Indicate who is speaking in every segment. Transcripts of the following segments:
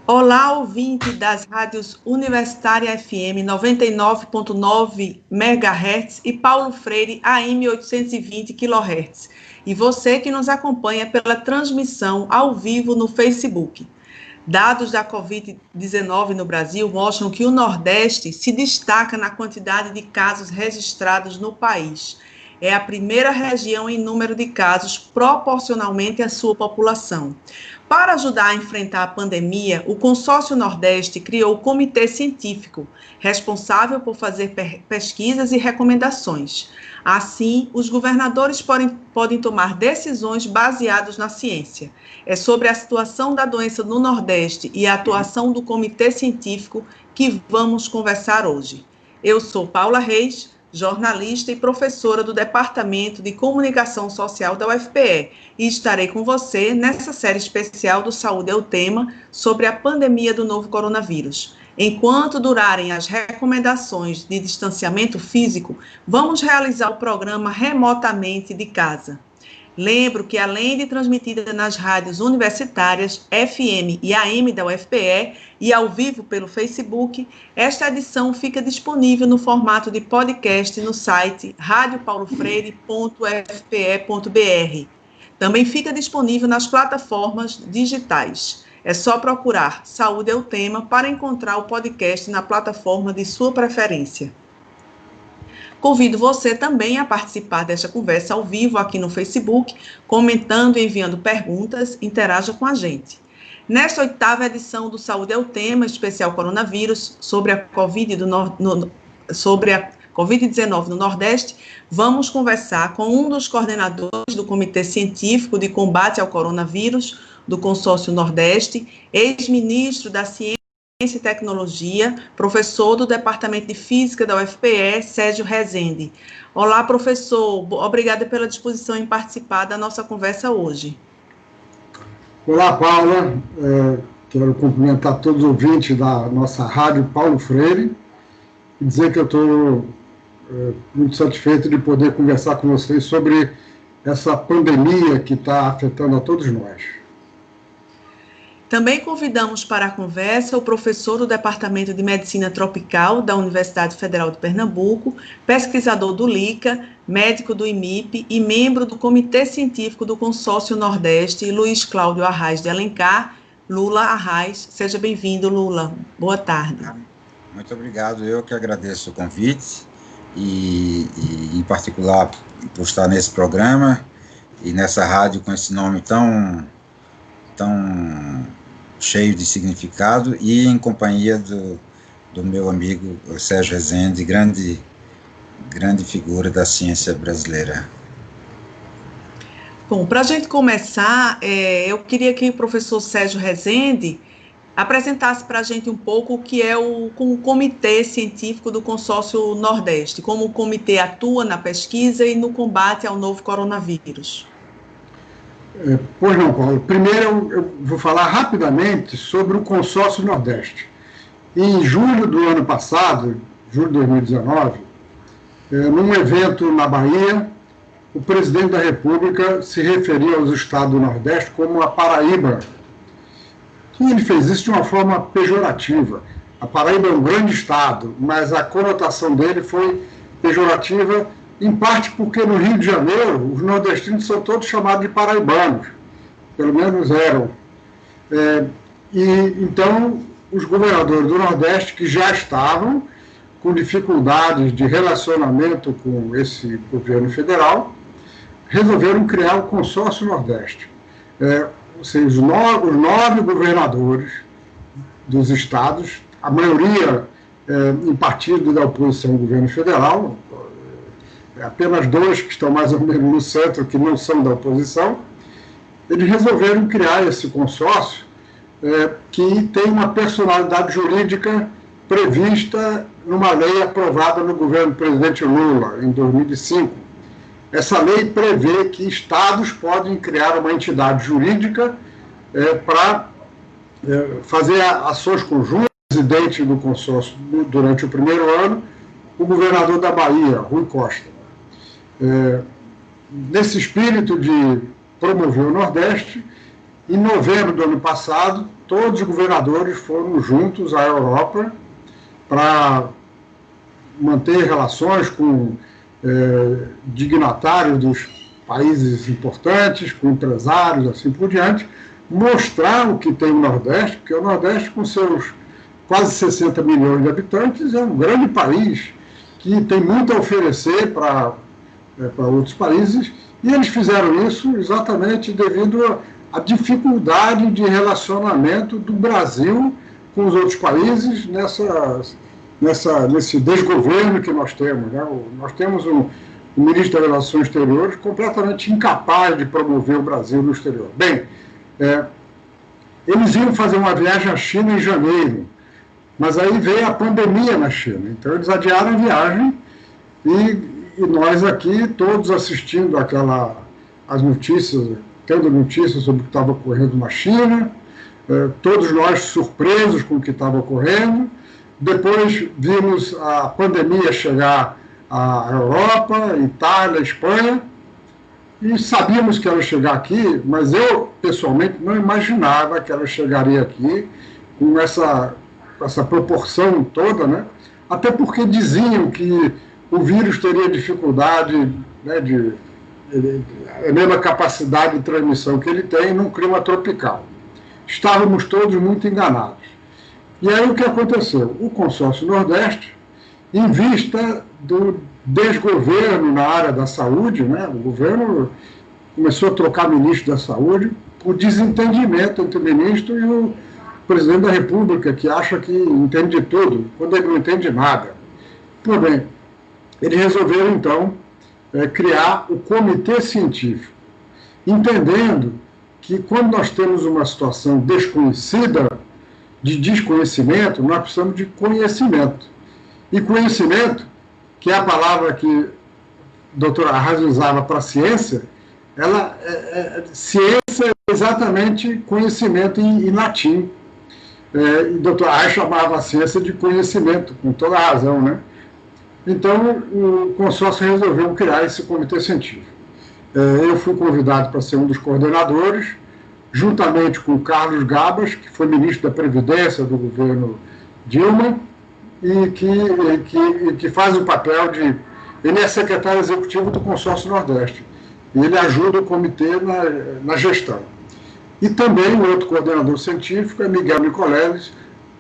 Speaker 1: Olá, ouvinte das rádios Universitária FM 99.9 MHz e Paulo Freire AM 820 kHz. E você que nos acompanha pela transmissão ao vivo no Facebook. Dados da Covid-19 no Brasil mostram que o Nordeste se destaca na quantidade de casos registrados no país. É a primeira região em número de casos proporcionalmente à sua população. Para ajudar a enfrentar a pandemia, o Consórcio Nordeste criou o Comitê Científico, responsável por fazer pesquisas e recomendações. Assim, os governadores podem tomar decisões baseadas na ciência. É sobre a situação da doença no Nordeste e a atuação do Comitê Científico que vamos conversar hoje. Eu sou Paula Reis, jornalista e professora do Departamento de Comunicação Social da UFPE, e estarei com você nessa série especial do Saúde é o Tema, sobre a pandemia do novo coronavírus. Enquanto durarem as recomendações de distanciamento físico, vamos realizar o programa remotamente de casa. Lembro que, além de transmitida nas rádios universitárias, FM e AM da UFPE e ao vivo pelo Facebook, esta edição fica disponível no formato de podcast no site radiopaulofreire.fpe.br. Também fica disponível nas plataformas digitais. É só procurar Saúde é o Tema para encontrar o podcast na plataforma de sua preferência. Convido você também a participar desta conversa ao vivo aqui no Facebook, comentando e enviando perguntas. Interaja com a gente. Nesta 8ª edição do Saúde é o Tema, especial coronavírus, sobre a Covid-19 no Nordeste, vamos conversar com um dos coordenadores do Comitê Científico de Combate ao Coronavírus, do Consórcio Nordeste, ex-ministro da Ciência e Tecnologia, professor do Departamento de Física da UFPE, Sérgio Rezende. Olá, professor, obrigada pela disposição em participar da nossa conversa hoje.
Speaker 2: Olá, Paula, quero cumprimentar todos os ouvintes da nossa rádio Paulo Freire e dizer que eu estou muito satisfeito de poder conversar com vocês sobre essa pandemia que está afetando a todos nós.
Speaker 1: Também convidamos para a conversa o professor do Departamento de Medicina Tropical da Universidade Federal de Pernambuco, pesquisador do LICA, médico do IMIP e membro do Comitê Científico do Consórcio Nordeste, Luiz Cláudio Arraes de Alencar. Lula Arraes, seja bem-vindo, Lula. Boa tarde.
Speaker 3: Muito obrigado, eu que agradeço o convite e em particular por estar nesse programa e nessa rádio com esse nome tão cheio de significado e em companhia do meu amigo Sérgio Rezende, grande figura da ciência brasileira.
Speaker 1: Bom, para a gente começar, eu queria que o professor Sérgio Rezende apresentasse para a gente um pouco o que é o Comitê Científico do Consórcio Nordeste, como o comitê atua na pesquisa e no combate ao novo coronavírus.
Speaker 2: Pois não, Paulo. Primeiro eu vou falar rapidamente sobre o Consórcio Nordeste. Em julho do ano passado, julho de 2019, num evento na Bahia, o presidente da República se referia aos estados do Nordeste como a Paraíba. E ele fez isso de uma forma pejorativa. A Paraíba é um grande estado, mas a conotação dele foi pejorativa, em parte porque no Rio de Janeiro os nordestinos são todos chamados de paraibanos, pelo menos eram. Então, os governadores do Nordeste, que já estavam com dificuldades de relacionamento com esse governo federal, resolveram criar o Consórcio Nordeste. Ou seja, os 9 governadores dos estados, a maioria em partido da oposição ao governo federal, apenas 2 que estão mais ou menos no centro, que não são da oposição, eles resolveram criar esse consórcio que tem uma personalidade jurídica prevista numa lei aprovada no governo do presidente Lula, em 2005. Essa lei prevê que estados podem criar uma entidade jurídica para fazer ações conjuntas. O presidente do consórcio, durante o primeiro ano, o governador da Bahia, Rui Costa. Nesse espírito de promover o Nordeste, Em novembro do ano passado, todos os governadores foram juntos à Europa para manter relações com dignatários dos países importantes, com empresários, assim por diante, mostrar o que tem o Nordeste, porque o Nordeste, com seus quase 60 milhões de habitantes, é um grande país que tem muito a oferecer para outros países, e eles fizeram isso exatamente devido à dificuldade de relacionamento do Brasil com os outros países nesse desgoverno que nós temos. Né? Nós temos um ministro das Relações Exteriores completamente incapaz de promover o Brasil no exterior. Bem, eles iam fazer uma viagem à China em janeiro, mas aí veio a pandemia na China, então eles adiaram a viagem e nós aqui, todos assistindo as notícias, tendo notícias sobre o que estava ocorrendo na China, todos nós surpresos com o que estava ocorrendo. Depois vimos a pandemia chegar à Europa, Itália, Espanha, e sabíamos que ela ia chegar aqui, mas eu, pessoalmente, não imaginava que ela chegaria aqui com essa proporção toda, né? Até porque diziam que o vírus teria dificuldade, né, a mesma capacidade de transmissão que ele tem num clima tropical. Estávamos todos muito enganados. E aí o que aconteceu? O Consórcio Nordeste, em vista do desgoverno na área da saúde, né, o governo começou a trocar ministro da saúde, o desentendimento entre o ministro e o presidente da República, que acha que entende de tudo, quando ele não entende nada. Pois bem, eles resolveram, então, criar o Comitê Científico, entendendo que quando nós temos uma situação desconhecida, de desconhecimento, nós precisamos de conhecimento. E conhecimento, que é a palavra que o doutor Arras usava para ciência, ciência é exatamente conhecimento em latim. E o doutor Arras chamava a ciência de conhecimento, com toda a razão, né? Então, o consórcio resolveu criar esse comitê científico. Eu fui convidado para ser um dos coordenadores, juntamente com o Carlos Gabas, que foi ministro da Previdência do governo Dilma, e que faz o papel de... Ele é secretário executivo do Consórcio Nordeste, e ele ajuda o comitê na gestão. E também o outro coordenador científico é Miguel Nicoleles,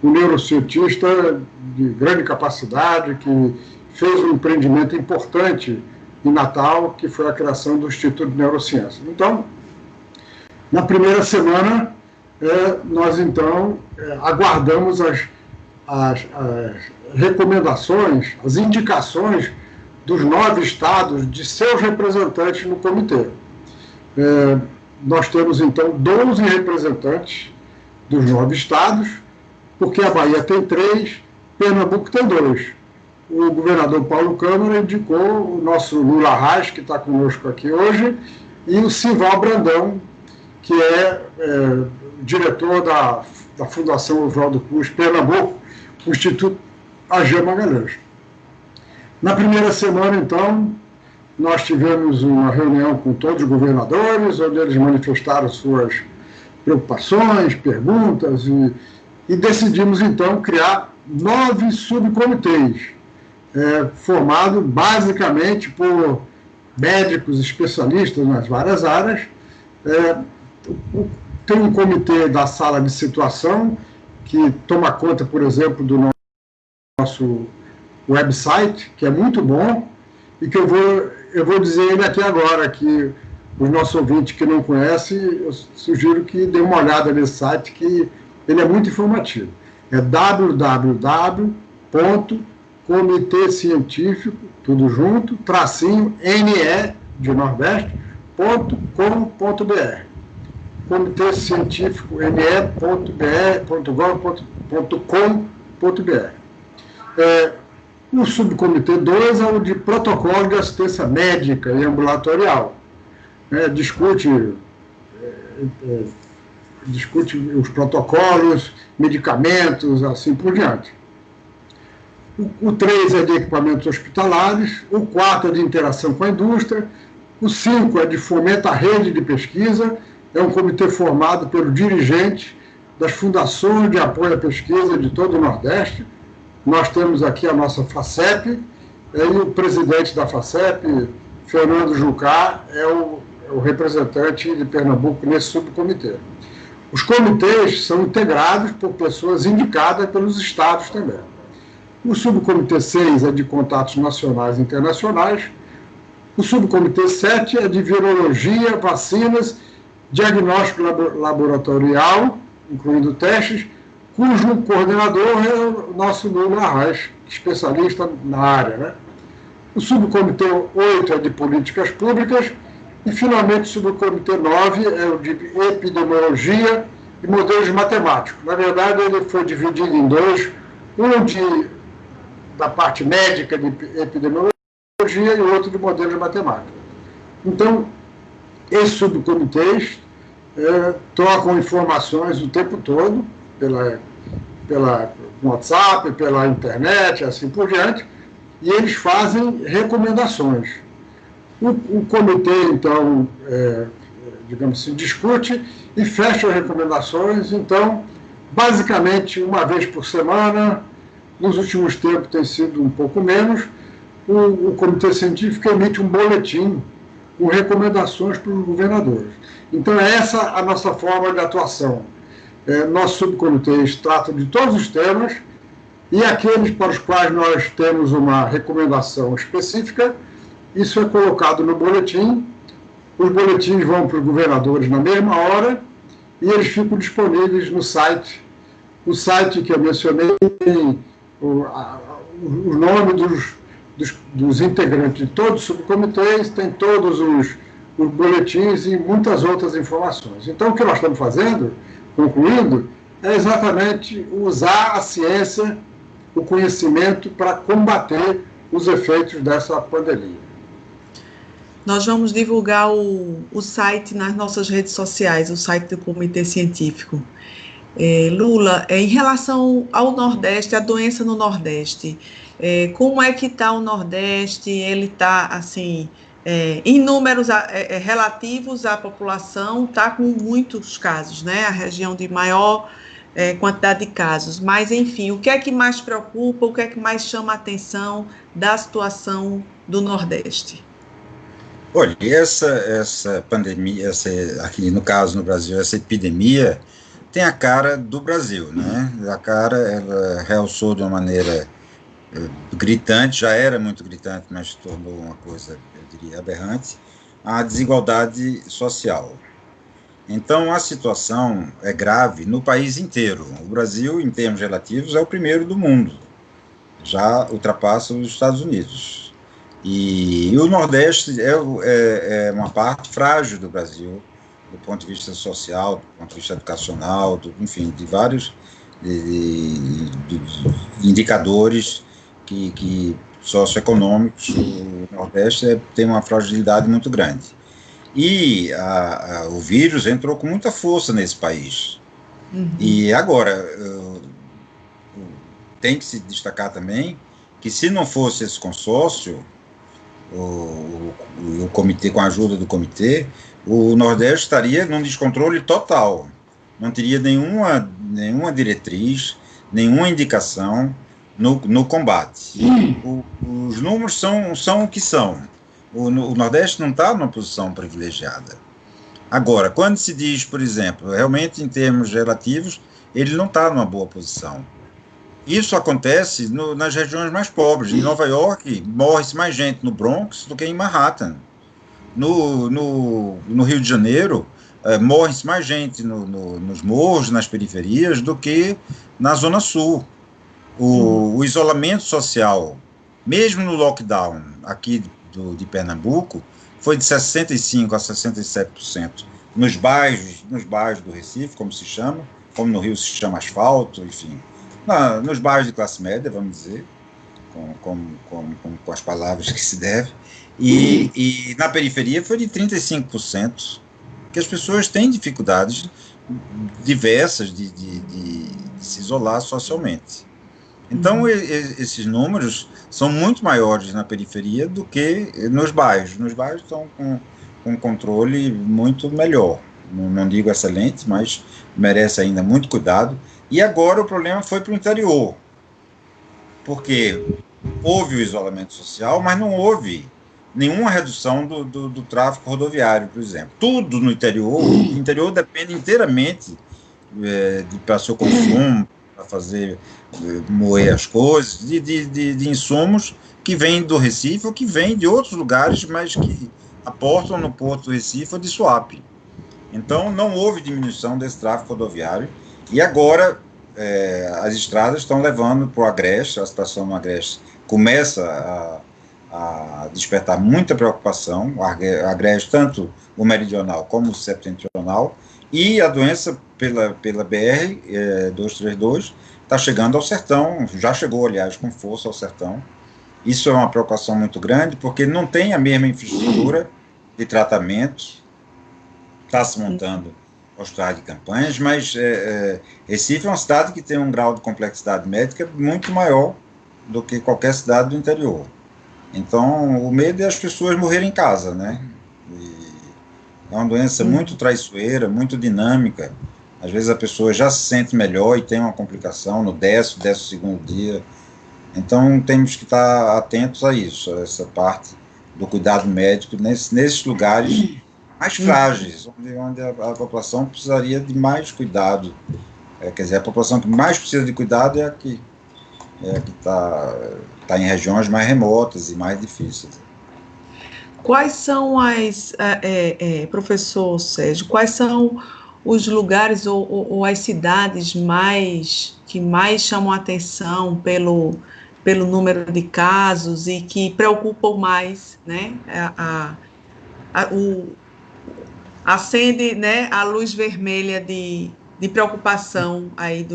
Speaker 2: um neurocientista de grande capacidade, que fez um empreendimento importante em Natal, que foi a criação do Instituto de Neurociência. Então, na primeira semana, nós, então, aguardamos as recomendações, as indicações dos 9 estados de seus representantes no comitê. Nós temos, então, 12 representantes dos 9 estados, porque a Bahia tem 3, Pernambuco tem 2. O governador Paulo Câmara indicou o nosso Lula Arraes, que está conosco aqui hoje, e o Sival Brandão, que é diretor da Fundação Oswaldo Cruz Pernambuco, o Instituto AG Magalhães. Na primeira semana, então, nós tivemos uma reunião com todos os governadores, onde eles manifestaram suas preocupações, perguntas, e decidimos, então, criar 9 subcomitês, formados basicamente por médicos especialistas nas várias áreas. Tem um comitê da sala de situação, que toma conta, por exemplo, do nosso website, que é muito bom, e que eu vou dizer ele aqui agora, que os nossos ouvintes que não conhecem, eu sugiro que dêem uma olhada nesse site, que ele é muito informativo. É www.comitecientifico, tudo junto, -ne de Nordeste.com.br. Comitê Científico ne.br.gov.com.br. O subcomitê 2 é o de protocolo de assistência médica e ambulatorial. Discute os protocolos, medicamentos, assim por diante. O 3 é de equipamentos hospitalares, o 4 é de interação com a indústria, o 5 é de fomento à rede de pesquisa, é um comitê formado pelo dirigente das fundações de apoio à pesquisa de todo o Nordeste. Nós temos aqui a nossa FACEP, e o presidente da FACEP, Fernando Jucá, é o representante de Pernambuco nesse subcomitê. Os comitês são integrados por pessoas indicadas pelos estados também. O subcomitê 6 é de contatos nacionais e internacionais. O subcomitê 7 é de virologia, vacinas, diagnóstico laboratorial, incluindo testes, cujo coordenador é o nosso Nuno Arraes, especialista na área, né? O subcomitê 8 é de políticas públicas e, finalmente, o subcomitê 9 é o de epidemiologia e modelos matemáticos. Na verdade, ele foi dividido em dois, da parte médica de epidemiologia e outro de modelos matemáticos. Então, esses subcomitês trocam informações o tempo todo, pela WhatsApp, pela internet, assim por diante, e eles fazem recomendações. O comitê, então, digamos assim, discute e fecha as recomendações. Então, basicamente, uma vez por semana, nos últimos tempos tem sido um pouco menos, o comitê científico emite um boletim com recomendações para os governadores. Então, é essa a nossa forma de atuação. Nossos subcomitês tratam de todos os temas, e aqueles para os quais nós temos uma recomendação específica, isso é colocado no boletim. Os boletins vão para os governadores na mesma hora e eles ficam disponíveis no site. O site que eu mencionei tem o nome dos integrantes de todos os subcomitês, tem todos os boletins e muitas outras informações. Então, o que nós estamos fazendo, concluindo, é exatamente usar a ciência, o conhecimento para combater os efeitos dessa pandemia.
Speaker 1: Nós vamos divulgar o site nas nossas redes sociais, o site do Comitê Científico. Lula, em relação ao Nordeste, a doença no Nordeste, como é que está o Nordeste? Ele está, assim, em números relativos à população, está com muitos casos, né? A região de maior quantidade de casos. Mas, enfim, o que é que mais preocupa, o que é que mais chama a atenção da situação do Nordeste?
Speaker 3: Olha, essa pandemia, aqui no caso no Brasil, essa epidemia, tem a cara do Brasil, né? A cara, ela realçou de uma maneira gritante, já era muito gritante, mas se tornou uma coisa, eu diria, aberrante, a desigualdade social. Então, a situação é grave no país inteiro. O Brasil, em termos relativos, é o primeiro do mundo, já ultrapassa os Estados Unidos. E o Nordeste é uma parte frágil do Brasil, do ponto de vista social, do ponto de vista educacional, enfim, de vários de indicadores que socioeconômicos. O Nordeste tem uma fragilidade muito grande. E o vírus entrou com muita força nesse país. Uhum. E agora, tem que se destacar também que, se não fosse esse consórcio, o comitê, com a ajuda do comitê, o Nordeste estaria num descontrole total. Não teria nenhuma diretriz, nenhuma indicação no combate. Os números são o que são. O Nordeste não está numa posição privilegiada. Agora, quando se diz, por exemplo, realmente em termos relativos, ele não está numa boa posição. Isso acontece nas regiões mais pobres. Em Nova York, morre-se mais gente no Bronx do que em Manhattan. No Rio de Janeiro, morre-se mais gente nos morros, nas periferias, do que na Zona Sul. O isolamento social, mesmo no lockdown aqui de Pernambuco, foi de 65% a 67%. Nos bairros do Recife, como se chama, como no Rio se chama asfalto, enfim. Nos bairros de classe média, vamos dizer, com as palavras que se deve, e na periferia foi de 35%, que as pessoas têm dificuldades diversas de se isolar socialmente. Então, esses números são muito maiores na periferia do que nos bairros. Nos bairros estão com um controle muito melhor. não digo excelente, mas merece ainda muito cuidado. E agora o problema foi para o interior, porque houve o isolamento social, mas não houve nenhuma redução do tráfego rodoviário, por exemplo. Tudo no interior, o interior depende inteiramente para seu consumo, para fazer moer as coisas, de insumos que vêm do Recife ou que vêm de outros lugares, mas que aportam no Porto do Recife ou de Suape. Então, não houve diminuição desse tráfego rodoviário, e agora as estradas estão levando para o Agreste, a situação no Agreste começa a despertar muita preocupação, o Agreste, tanto o meridional como o setentrional, e a doença pela BR-232 está chegando ao sertão, já chegou, aliás, com força ao sertão. Isso é uma preocupação muito grande, porque não tem a mesma infraestrutura de tratamento, está se montando hospitais de campanhas, mas Recife é uma cidade que tem um grau de complexidade médica muito maior do que qualquer cidade do interior. Então, o medo é as pessoas morrerem em casa, né? E é uma doença muito traiçoeira, muito dinâmica. Às vezes a pessoa já se sente melhor e tem uma complicação no 10º dia. Então, temos que estar atentos a isso, a essa parte do cuidado médico nesses lugares mais frágeis, onde a população precisaria de mais cuidado. Quer dizer, a população que mais precisa de cuidado é a que está em regiões mais remotas e mais difíceis.
Speaker 1: Quais são professor Sérgio, quais são os lugares ou as cidades que mais chamam a atenção pelo número de casos e que preocupam mais, né? Acende, né, a luz vermelha de preocupação aí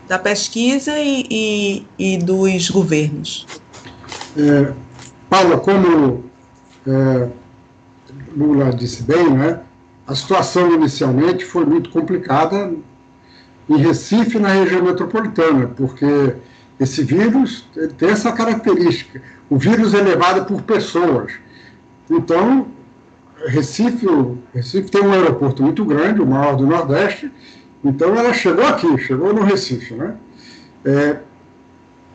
Speaker 1: da pesquisa e dos governos.
Speaker 2: Paula, como Lula disse bem, né, a situação inicialmente foi muito complicada em Recife, na região metropolitana, porque esse vírus tem essa característica. O vírus é levado por pessoas. Então, Recife tem um aeroporto muito grande, o maior do Nordeste, então ela chegou aqui, chegou no Recife, né?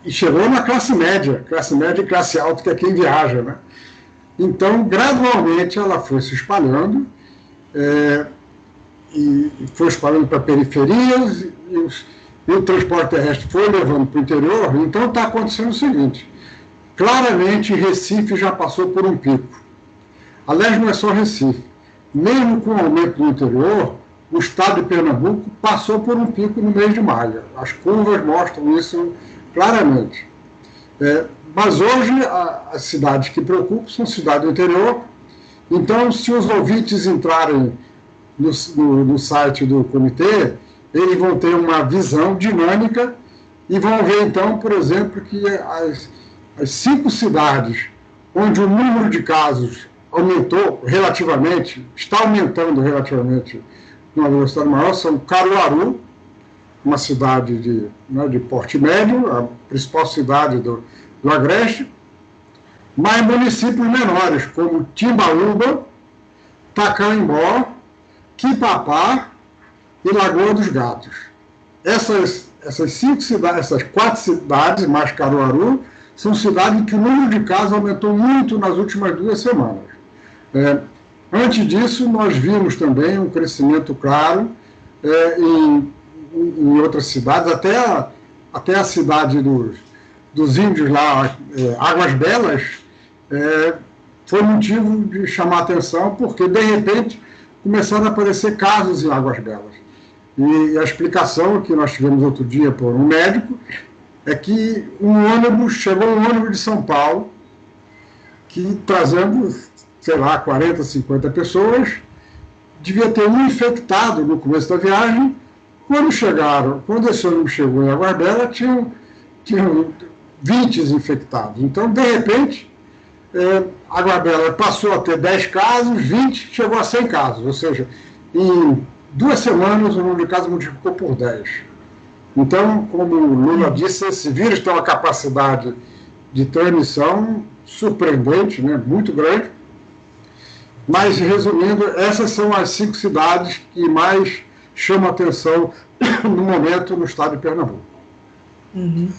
Speaker 2: E chegou na classe média e classe alta, que é quem viaja, né? Então, gradualmente, ela foi se espalhando, e foi espalhando para periferias, e o transporte terrestre foi levando para o interior. Então, está acontecendo o seguinte: claramente, Recife já passou por um pico. Aliás, não é só Recife. Mesmo com o aumento do interior, o estado de Pernambuco passou por um pico no mês de maio. As curvas mostram isso claramente. Mas hoje, as cidades que preocupam são cidades do interior. Então, se os ouvintes entrarem no site do comitê, eles vão ter uma visão dinâmica e vão ver, então, por exemplo, que as 5 cidades onde o número de casos aumentou relativamente, está aumentando relativamente numa velocidade maior, são Caruaru, uma cidade de porte médio, a principal cidade do Agreste, mas municípios menores, como Timbaúba, Tacaimbó, Quipapá e Lagoa dos Gatos. Essas 5 cidades, essas 4 cidades, mais Caruaru, são cidades em que o número de casos aumentou muito nas últimas 2 semanas. Antes disso, nós vimos também um crescimento claro em outras cidades, até a cidade dos índios lá, Águas Belas, foi motivo de chamar a atenção, porque, de repente, começaram a aparecer casos em Águas Belas. E a explicação que nós tivemos outro dia por um médico é que chegou um ônibus de São Paulo, que trazendo, sei lá, 40, 50 pessoas, devia ter um infectado no começo da viagem. Quando esse ônibus chegou em Águas Belas, tinham 20 infectados. Então, de repente, Águas Belas passou a ter 10 casos, 20, chegou a 100 casos. Ou seja, em 2 semanas, o número de casos multiplicou por 10. Então, como o Lula disse, esse vírus tem uma capacidade de transmissão surpreendente, né, muito grande. Mas, resumindo, essas são as 5 cidades que mais chamam a atenção no momento no estado de Pernambuco.
Speaker 1: Uhum.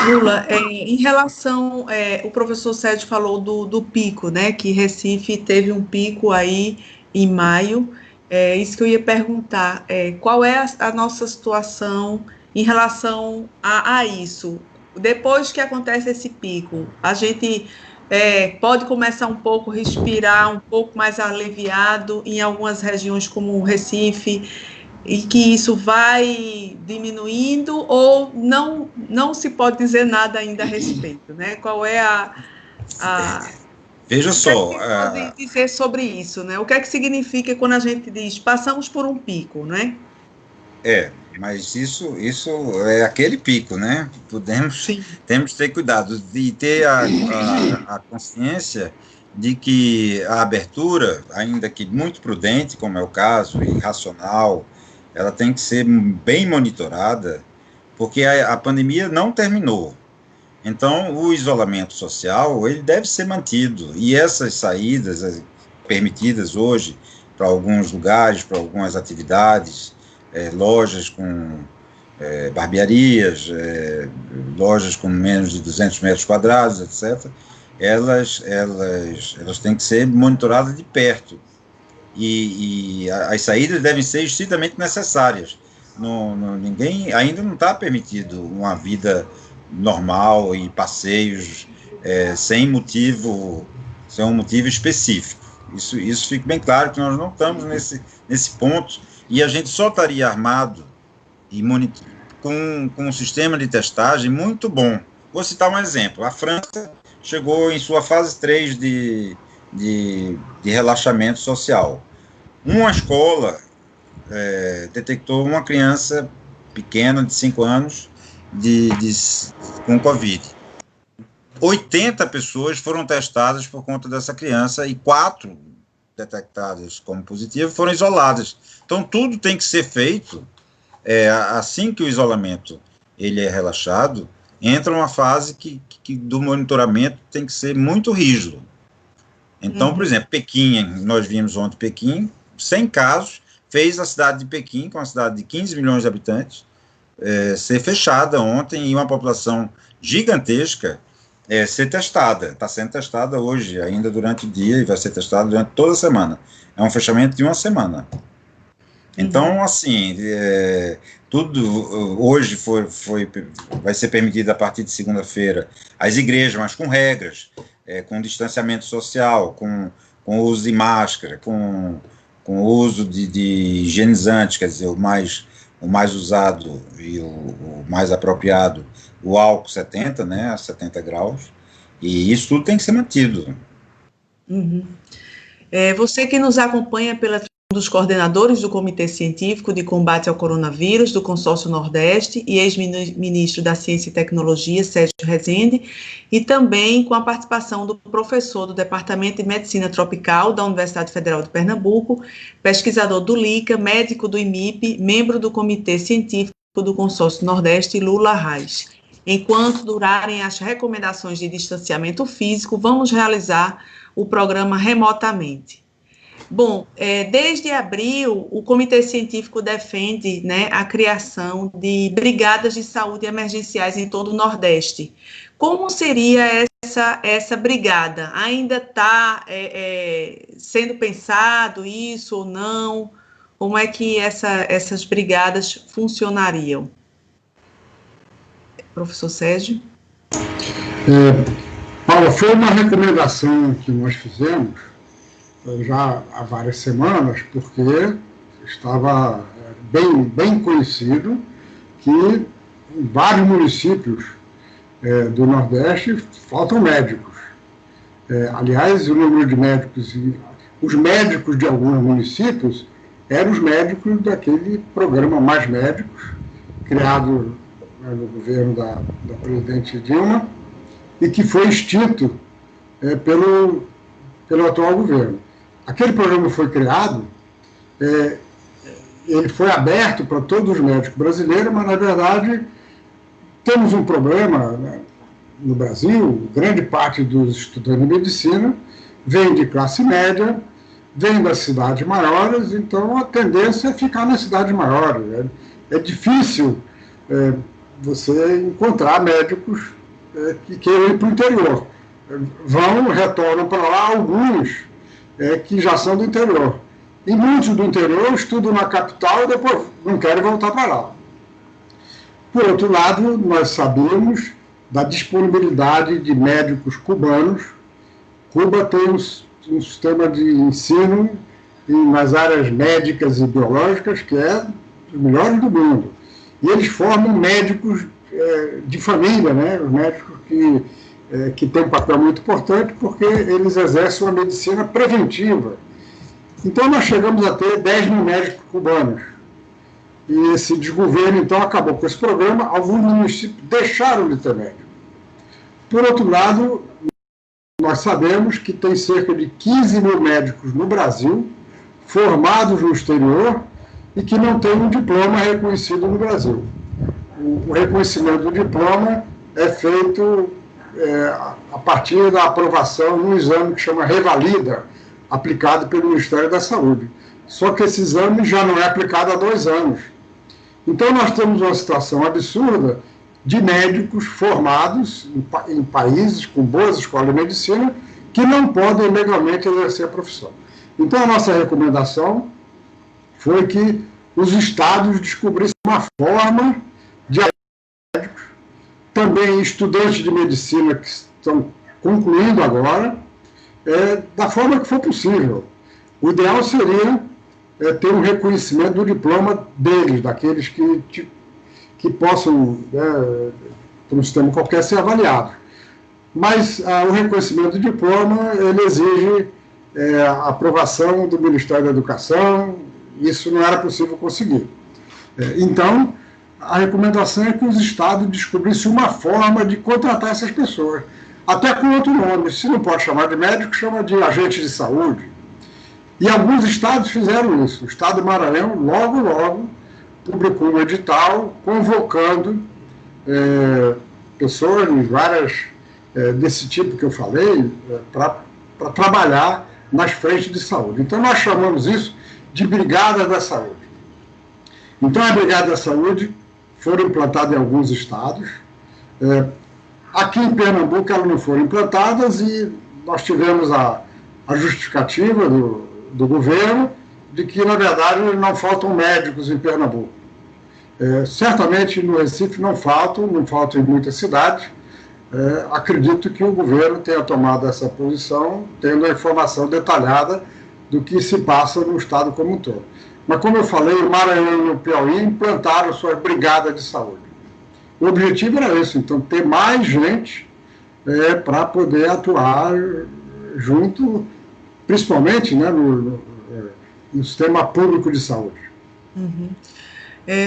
Speaker 1: Lula, em relação, o professor Sérgio falou do pico, né, que Recife teve um pico aí em maio, isso que eu ia perguntar, qual é a nossa situação em relação a isso? Depois que acontece esse pico, a gente pode começar um pouco, respirar um pouco mais aliviado em algumas regiões como o Recife, e que isso vai diminuindo ou não se pode dizer nada ainda a respeito, né? Qual é
Speaker 3: Veja só,
Speaker 1: o que é que pode dizer sobre isso, né? O que é que significa quando a gente diz passamos por um pico, né?
Speaker 3: Mas isso é aquele pico, né? Temos que ter cuidado e ter a consciência de que a abertura, ainda que muito prudente, como é o caso, e racional, ela tem que ser bem monitorada, porque a pandemia não terminou. Então, o isolamento social, ele deve ser mantido, e essas saídas permitidas hoje para alguns lugares, para algumas atividades, lojas com barbearias, lojas com menos de 200 metros quadrados, etc., elas têm que ser monitoradas de perto. E as saídas devem ser estritamente necessárias. Ninguém ainda não está permitido uma vida normal e passeios sem um motivo específico. Isso fica bem claro que nós não estamos nesse ponto, e a gente só estaria armado e com um sistema de testagem muito bom. Vou citar um exemplo. A França chegou em sua fase 3 de relaxamento social. Uma escola detectou uma criança pequena, de 5 anos, com Covid. 80 pessoas foram testadas por conta dessa criança e 4 detectadas como positivas foram isoladas. Então, tudo tem que ser feito assim que o isolamento ele é relaxado, entra uma fase que do monitoramento tem que ser muito rígido. Então, por exemplo, Pequim, nós vimos ontem Pequim, 100 casos, fez a cidade de Pequim, que é uma cidade de 15 milhões de habitantes, ser fechada ontem, e uma população gigantesca ser testada. Está sendo testada hoje, ainda durante o dia, e vai ser testada durante toda a semana. É um fechamento de uma semana. Então, assim, tudo hoje vai ser permitido a partir de segunda-feira, as igrejas, mas com regras, com distanciamento social, com o uso de máscara, com o uso de higienizantes, quer dizer, o mais usado e o mais apropriado, o álcool 70, né, a 70 graus, e isso tudo tem que ser mantido.
Speaker 1: Você que nos acompanha dos coordenadores do Comitê Científico de Combate ao Coronavírus, do Consórcio Nordeste, e ex-ministro da Ciência e Tecnologia, Sérgio Rezende, e também com a participação do professor do Departamento de Medicina Tropical da Universidade Federal de Pernambuco, pesquisador do LICA, médico do IMIP, membro do Comitê Científico do Consórcio Nordeste, Lula Reis. Enquanto durarem as recomendações de distanciamento físico, vamos realizar o programa remotamente. Bom, desde abril, o Comitê Científico defende, né, a criação de brigadas de saúde emergenciais em todo o Nordeste. Como seria essa brigada? Ainda está sendo pensado isso ou não? Como é que essas brigadas funcionariam? Professor Sérgio?
Speaker 2: Paula, foi uma recomendação que nós fizemos já há várias semanas, porque estava bem conhecido que em vários municípios do Nordeste faltam médicos. Aliás, o número de médicos, os médicos de alguns municípios eram os médicos daquele programa Mais Médicos, criado no governo da presidente Dilma, e que foi extinto pelo atual governo. Aquele programa foi criado, ele foi aberto para todos os médicos brasileiros, mas, na verdade, temos um problema, né, no Brasil. Grande parte dos estudantes de medicina vem de classe média, vêm das cidades maiores, então a tendência é ficar nas cidades maiores. É difícil você encontrar médicos que queiram ir para o interior. Retornam para lá alguns que já são do interior. E muitos do interior estudam na capital e depois não querem voltar para lá. Por outro lado, nós sabemos da disponibilidade de médicos cubanos. Cuba tem um sistema de ensino nas áreas médicas e biológicas que é dos melhores do mundo. E eles formam médicos de família, né? Os médicos que têm um papel muito importante porque eles exercem uma medicina preventiva. Então, nós chegamos a ter 10 mil médicos cubanos. E esse desgoverno, então, acabou com esse programa. Alguns municípios deixaram de ter médico. Por outro lado, nós sabemos que tem cerca de 15 mil médicos no Brasil, formados no exterior, e que não têm um diploma reconhecido no Brasil. O reconhecimento do diploma é feito a partir da aprovação num exame que chama Revalida, aplicado pelo Ministério da Saúde. Só que esse exame já não é aplicado há 2 anos. Então, nós temos uma situação absurda de médicos formados em países com boas escolas de medicina que não podem legalmente exercer a profissão. Então, a nossa recomendação foi que os estados descobrissem uma forma de médicos, também estudantes de medicina que estão concluindo agora, da forma que for possível. O ideal seria ter um reconhecimento do diploma deles, daqueles que possam, por um sistema qualquer, ser avaliados. Mas o reconhecimento do diploma, ele exige a aprovação do Ministério da Educação, isso não era possível conseguir. Então, a recomendação é que os estados descobrissem uma forma de contratar essas pessoas, até com outro nome. Se não pode chamar de médico, chama de agente de saúde. E alguns estados fizeram isso. O estado do Maranhão, logo, publicou um edital convocando pessoas de várias, desse tipo que eu falei, para trabalhar nas frentes de saúde. Então, nós chamamos isso de Brigada da Saúde. Então, a Brigada da Saúde foram implantadas em alguns estados. Aqui em Pernambuco, elas não foram implantadas e nós tivemos a justificativa do governo de que, na verdade, não faltam médicos em Pernambuco. Certamente no Recife não faltam em muitas cidades. Acredito que o governo tenha tomado essa posição, tendo a informação detalhada do que se passa no estado como um todo. Mas, como eu falei, o Maranhão e o Piauí implantaram suas brigadas de saúde. O objetivo era esse, então, ter mais gente para poder atuar junto, principalmente, né, no sistema público de saúde.
Speaker 1: Uhum.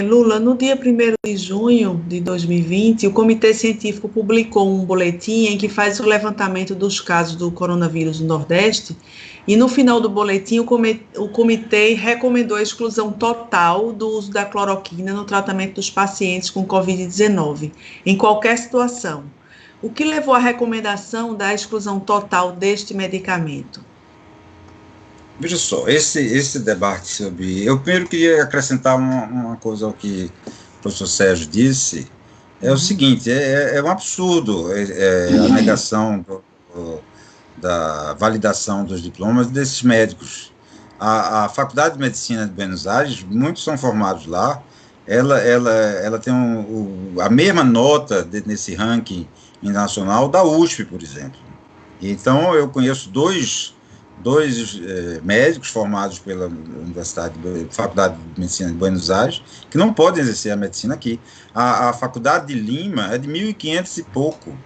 Speaker 1: Lula, no dia 1º de junho de 2020, o Comitê Científico publicou um boletim em que faz o levantamento dos casos do coronavírus no Nordeste, e no final do boletim o comitê recomendou a exclusão total do uso da cloroquina no tratamento dos pacientes com Covid-19, em qualquer situação. O que levou à recomendação da exclusão total deste medicamento?
Speaker 3: Veja só, esse debate sobre... Eu primeiro queria acrescentar uma coisa ao que o professor Sérgio disse. É o seguinte, é um absurdo a negação da validação dos diplomas desses médicos. A Faculdade de Medicina de Buenos Aires, muitos são formados lá, ela tem a mesma nota nesse ranking internacional da USP, por exemplo. Então, eu conheço dois médicos formados pela Faculdade de Medicina de Buenos Aires, que não podem exercer a medicina aqui. A Faculdade de Lima é de 1500 e pouco.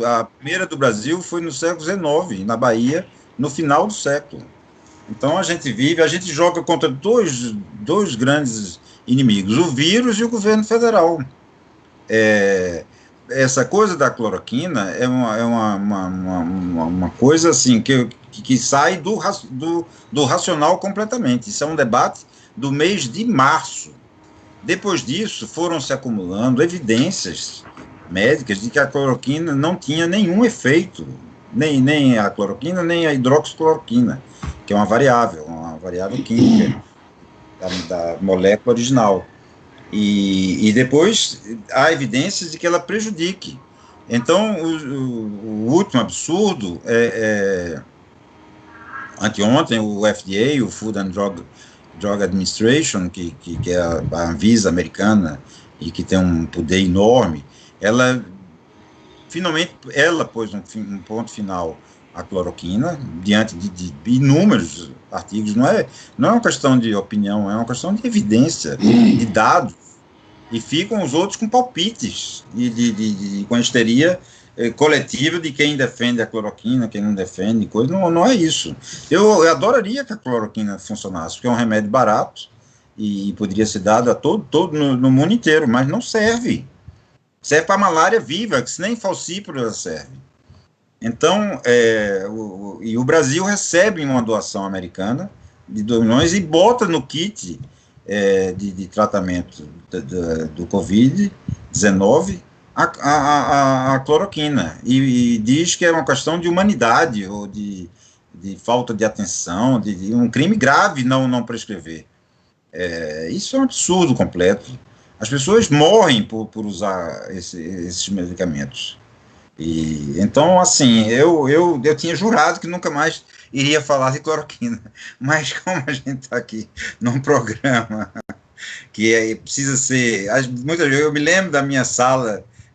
Speaker 3: A primeira do Brasil foi no século XIX, na Bahia, no final do século. Então, a gente joga contra dois grandes inimigos, o vírus e o governo federal. Essa coisa da cloroquina é uma coisa assim que sai do racional completamente. Isso é um debate do mês de março. Depois disso, foram se acumulando evidências médicas de que a cloroquina não tinha nenhum efeito, nem a cloroquina, nem a hidroxicloroquina. que é uma variável química da molécula original. E depois há evidências de que ela prejudique. Então, o último absurdo anteontem, o FDA, o Food and Drug Administration, que é a Anvisa americana e que tem um poder enorme, ela pôs um ponto final à cloroquina, diante de inúmeros artigos. Não é uma questão de opinião, é uma questão de evidência, de dados, e ficam os outros com palpites, com histeria coletiva de quem defende a cloroquina, quem não defende, coisa. Não é isso. Eu adoraria que a cloroquina funcionasse, porque é um remédio barato e poderia ser dado a todo no mundo inteiro, mas não serve. Serve para a malária viva, que se nem falcípora serve. Então, o Brasil recebe uma doação americana de 2 milhões e bota no kit de tratamento do Covid-19 a cloroquina, e diz que é uma questão de humanidade, ou de falta de atenção, de um crime grave não prescrever. Isso é um absurdo completo. As pessoas morrem por usar esses medicamentos. E então, assim, eu tinha jurado que nunca mais iria falar de cloroquina, mas como a gente está aqui num programa que precisa ser... Muitas vezes eu me lembro da minha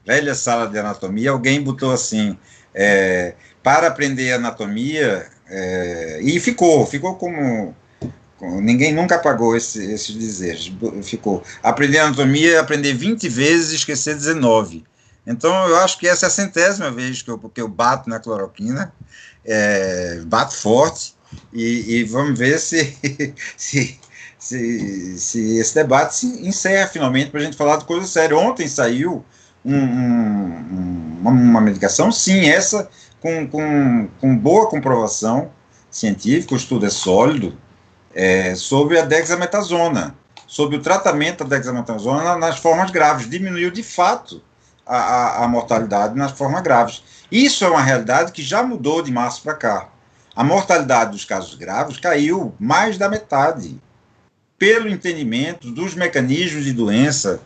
Speaker 3: velha sala de anatomia, alguém botou assim, para aprender anatomia, e ficou como ninguém nunca apagou esses dizeres, ficou, aprender anatomia é aprender 20 vezes e esquecer 19. Então, eu acho que essa é a 100ª vez que eu bato na cloroquina, bato forte, e vamos ver se esse debate se encerra finalmente para a gente falar de coisa séria. Ontem saiu uma medicação, sim, essa com boa comprovação científica, o estudo é sólido, sobre a dexametasona, sobre o tratamento da dexametasona nas formas graves. Diminuiu de fato a mortalidade nas formas graves. Isso é uma realidade que já mudou de março para cá. A mortalidade dos casos graves caiu mais da metade, pelo entendimento dos mecanismos de doença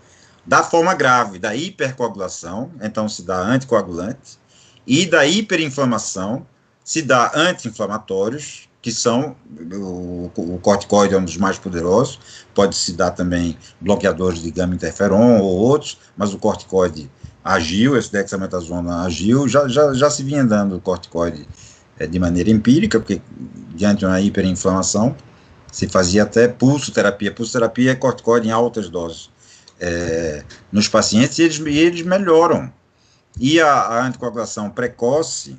Speaker 3: da forma grave, da hipercoagulação, então se dá anticoagulante, e da hiperinflamação, se dá anti-inflamatórios, que são, o corticoide é um dos mais poderosos, pode se dar também bloqueadores de gama-interferon ou outros, mas o corticoide agiu, esse dexametasona agiu, já se vinha dando o corticoide de maneira empírica, porque diante de uma hiperinflamação, se fazia até pulsoterapia. Pulsoterapia é corticoide em altas doses nos pacientes, e eles melhoram. E a anticoagulação precoce,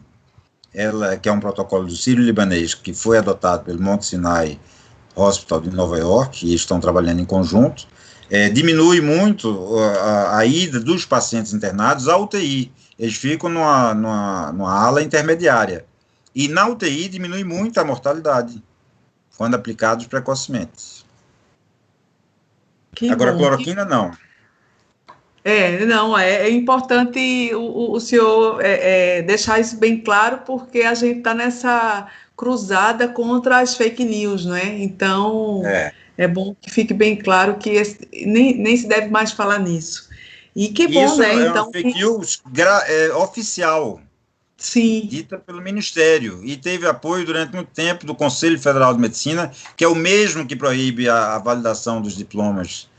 Speaker 3: que é um protocolo do Sírio-Libanês, que foi adotado pelo Mount Sinai Hospital de Nova York, e estão trabalhando em conjunto, diminui muito a ida dos pacientes internados à UTI. Eles ficam numa ala intermediária. E na UTI diminui muito a mortalidade, quando aplicados precocemente. Agora, a cloroquina, não.
Speaker 1: Não, é importante o senhor deixar isso bem claro, porque a gente está nessa cruzada contra as fake news, não é? Então, é bom que fique bem claro que nem se deve mais falar nisso. E que bom,
Speaker 3: isso,
Speaker 1: né?
Speaker 3: Então, uma fake news oficial,
Speaker 1: sim,
Speaker 3: dita pelo Ministério, e teve apoio durante muito tempo do Conselho Federal de Medicina, que é o mesmo que proíbe a validação dos diplomas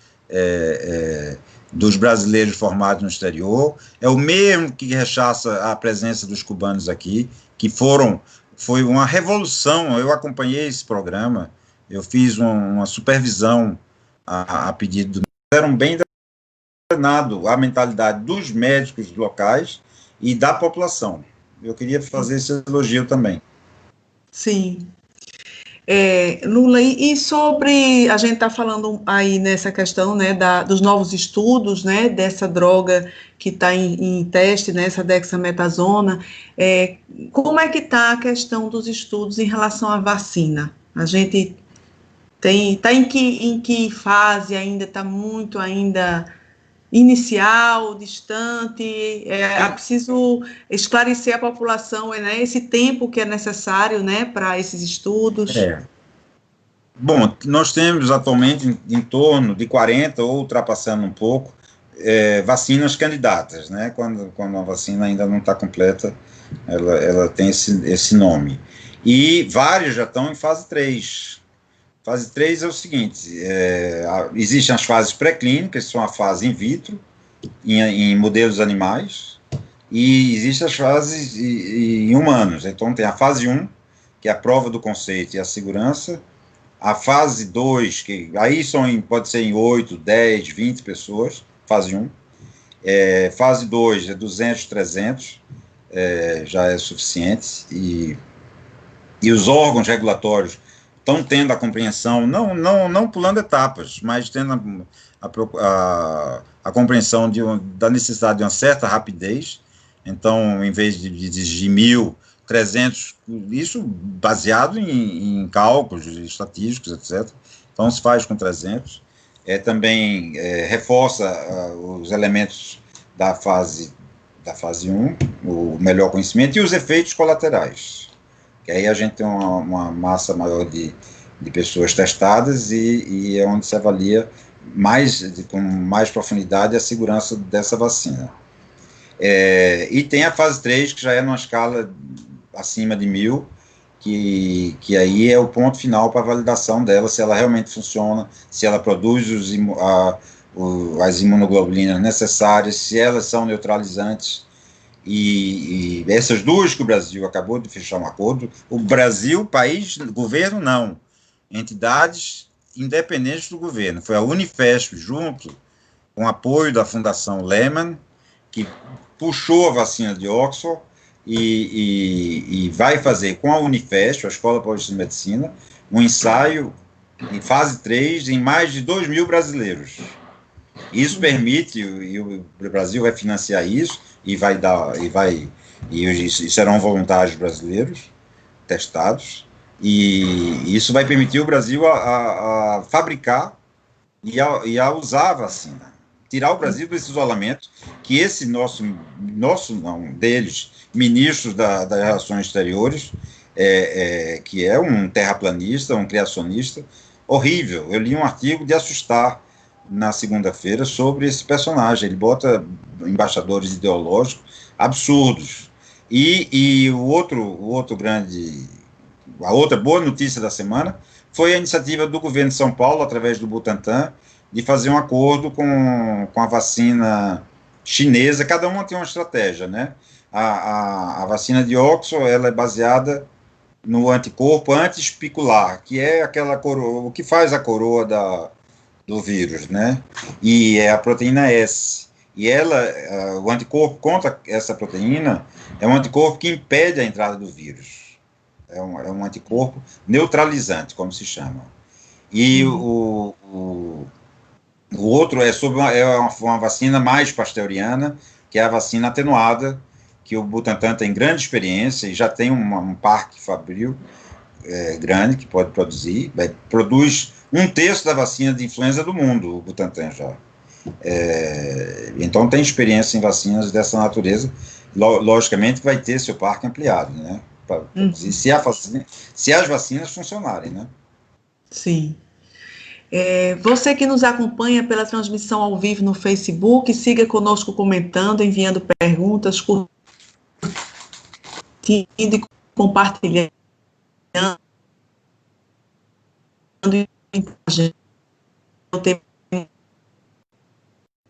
Speaker 3: dos brasileiros formados no exterior, é o mesmo que rechaça a presença dos cubanos aqui, que foi uma revolução. Eu acompanhei esse programa, eu fiz uma supervisão a pedido do... Eram bem treinado a mentalidade dos médicos locais e da população. Eu queria fazer esse elogio também.
Speaker 1: Sim. Lula, e sobre, a gente está falando aí nessa questão, né, dos novos estudos, né, dessa droga que está em teste, né, essa dexametasona, como é que está a questão dos estudos em relação à vacina? A gente está em que fase ainda? Está muito ainda inicial, distante, é preciso esclarecer a população, né, esse tempo que é necessário, né, para esses estudos.
Speaker 3: Bom, nós temos atualmente em torno de 40, ou ultrapassando um pouco, vacinas candidatas, né, quando a vacina ainda não está completa, ela tem esse nome. E vários já estão em fase 3. Fase 3 é o seguinte, existem as fases pré-clínicas, que são a fase in vitro, em modelos animais, e existem as fases em humanos. Então tem a fase 1, que é a prova do conceito e a segurança, a fase 2, que aí pode ser em 8, 10, 20 pessoas, fase 1, fase 2 é 200, 300, já é suficiente, e os órgãos regulatórios estão tendo a compreensão, não pulando etapas, mas tendo a compreensão da necessidade de uma certa rapidez. Então, em vez de exigir 1.000, 300, isso baseado em cálculos estatísticos, etc. Então, se faz com 300. Também reforça os elementos da fase 1, o melhor conhecimento, e os efeitos colaterais. Que aí a gente tem uma massa maior de pessoas testadas e é onde se avalia com mais profundidade a segurança dessa vacina. E tem a fase 3, que já é numa escala acima de 1.000, que aí é o ponto final para a validação dela, se ela realmente funciona, se ela produz as imunoglobulinas necessárias, se elas são neutralizantes. E essas duas que o Brasil acabou de fechar um acordo, o Brasil, país, governo não, entidades independentes do governo, foi a Unifesp, junto com apoio da Fundação Lehman, que puxou a vacina de Oxford e vai fazer com a Unifesp, a Escola Paulista de Medicina, um ensaio em fase 3 em mais de 2.000 brasileiros. Isso permite, e o Brasil vai financiar isso, e serão voluntários brasileiros testados, e isso vai permitir o Brasil a fabricar e a usar a vacina, tirar o Brasil desse isolamento que esse deles, ministros das Relações Exteriores, que é um terraplanista, um criacionista horrível. Eu li um artigo de assustar na segunda-feira sobre esse personagem. Ele bota embaixadores ideológicos absurdos. E a outra boa notícia da semana foi a iniciativa do governo de São Paulo, através do Butantan, de fazer um acordo com a vacina chinesa. Cada uma tem uma estratégia, né? A vacina de Oxford, ela é baseada no anticorpo anti-espicular, que é aquela coroa, o que faz a coroa do vírus, né? E é a proteína S. E o anticorpo contra essa proteína é um anticorpo que impede a entrada do vírus. É um anticorpo neutralizante, como se chama. E o outro é sobre uma vacina mais pasteuriana, que é a vacina atenuada, que o Butantan tem grande experiência e já tem um parque fabril grande que pode produzir. Produz 1/3 da vacina de influenza do mundo, o Butantan já. Então tem experiência em vacinas dessa natureza. Logicamente vai ter seu parque ampliado, né? Para produzir, se as vacinas funcionarem, né?
Speaker 1: Sim. Você que nos acompanha pela transmissão ao vivo no Facebook, siga conosco comentando, enviando perguntas, curtindo e compartilhando o tema